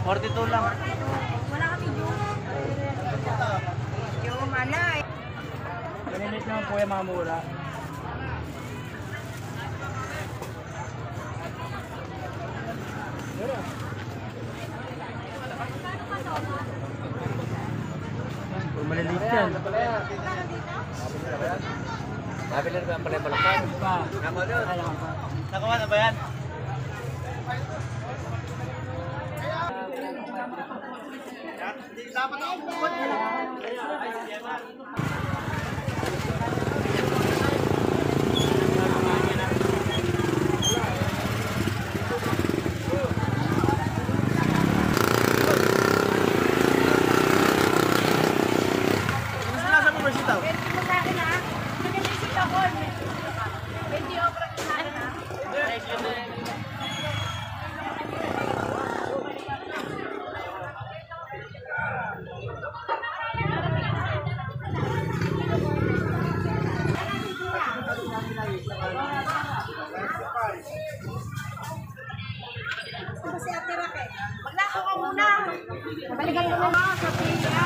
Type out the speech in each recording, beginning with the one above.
42 lang. Wala kami yung. Yung malay. Pinilit naman po yung mga mura. Maliliit yan. Nabili na ba ang palay balakan? Nakawa na ba yan? Dapat ako bukod. Kasi Ate Raquel, maglako ka muna. Balikan ko na lang sa pila.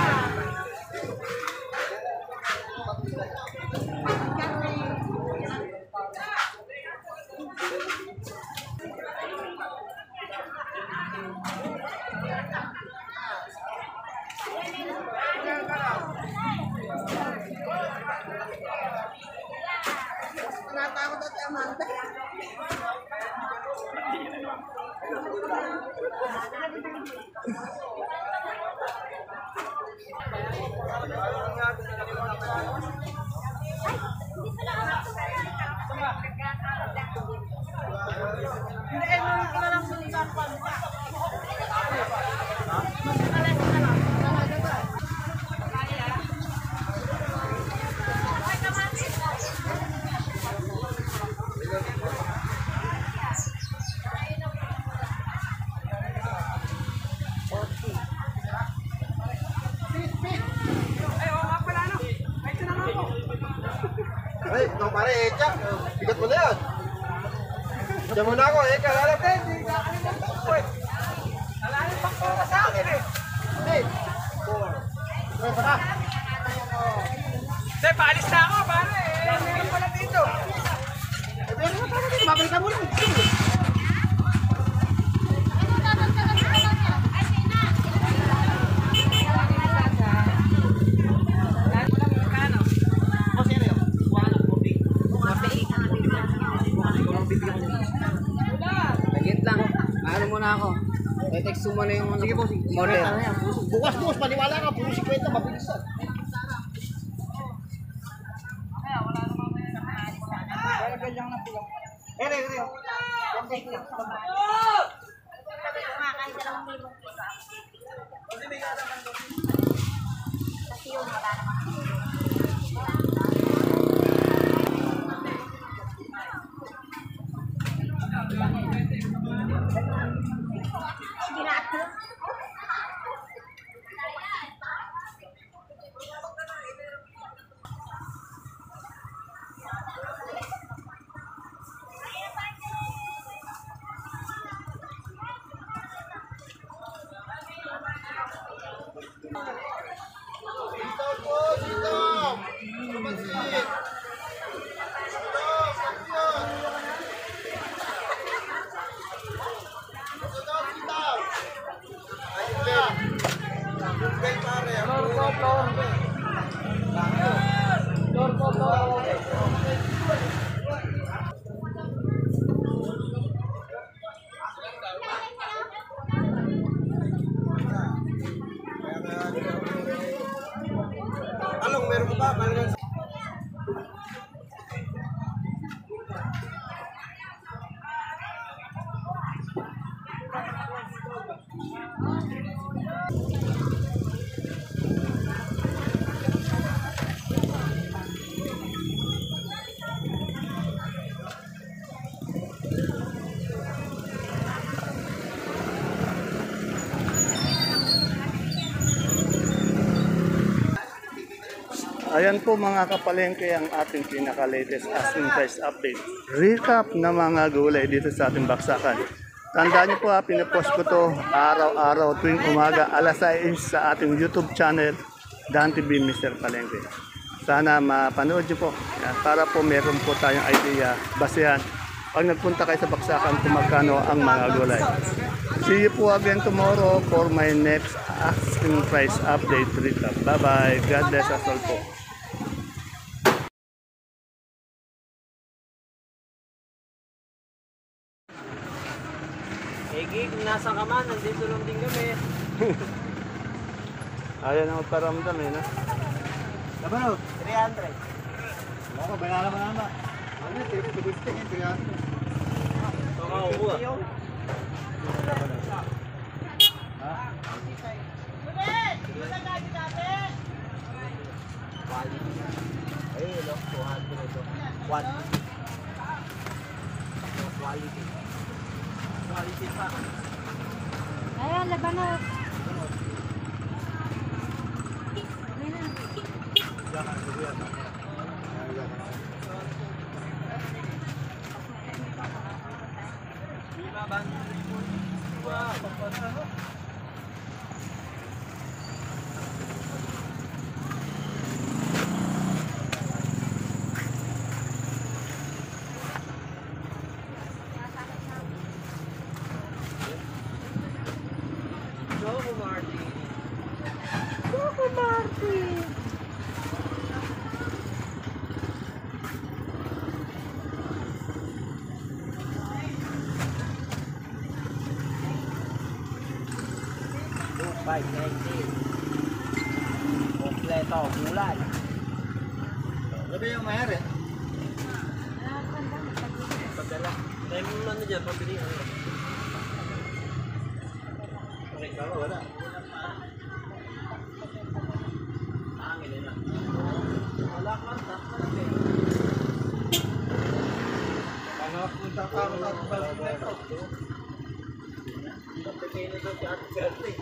Natakot at Amanda. Ay, ikaw pare, Echa. Bigat mo na yan. Diyan muna ako, Eka. Lalapin. Lalapin pang para sa akin eh. Hindi. 4. Ay, para. Hindi, paalis na ako, pare. Meron pala dito. Eh, meron na pala dito. Babalikan mo lang. Nagit lang. Ano muna ako? I-text mo na yung ano. Sige po, sige. Bukas, paniwala ka. Puro 50, mabilis yan. Anong meron ka ba? Ayan po mga kapalengke ang ating pinaka-latest asking price update. Recap na mga gulay dito sa ating baksakan. Tandaan niyo po pinapost ko to araw-araw tuwing umaga alas 6 sa ating YouTube channel, Dan TV Mr. Palengke. Sana mapanood niyo po. Yan, para po meron po tayong idea, basehan. Pag nagpunta kayo sa Baksakan kung magkano ang mga gulay. See you po again tomorrow for my next asking price update recap. Bye-bye. God bless us all po. Gig, nasa ka man, nandito lang din kami. Ayaw na magparamdam eh, no? Laban, 300. ako, bayaran mo naman. Ano, 350, 300. Pangauwa. Ayun, 200 ito. Quality. Quality. Quality pa. Ayan, labanot. Choco Martin. Coco Martin. Kompleto, bulan. Sabi yung mayari. Pagdala. Tayo mo ano dyan, pabili. Okay, kama wala. Hangin na. Wala ka, Punta ka ako sa balik na ito. Pagkakay na doon si Ate Chelsea.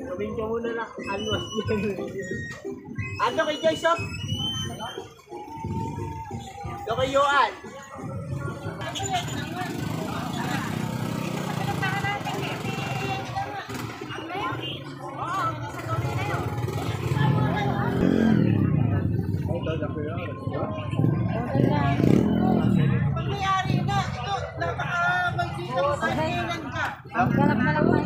Gawin ka muna na anwas yan. Ano kay Joyce up? Ito kay Yoan. Galap na lang po.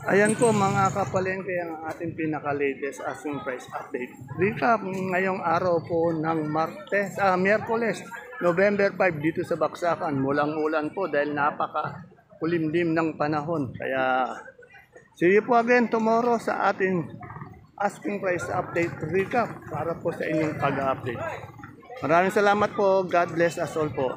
Ayan po mga kapalengke ang ating pinaka-latest asking price update. Recap ngayong araw po ng Miyerkules, November 5 dito sa Baksakan. Mulang-ulan po dahil napaka-kulimlim ng panahon. Kaya see you po again tomorrow sa ating asking price update recap para po sa inyong pag-update. Maraming salamat po. God bless us all po.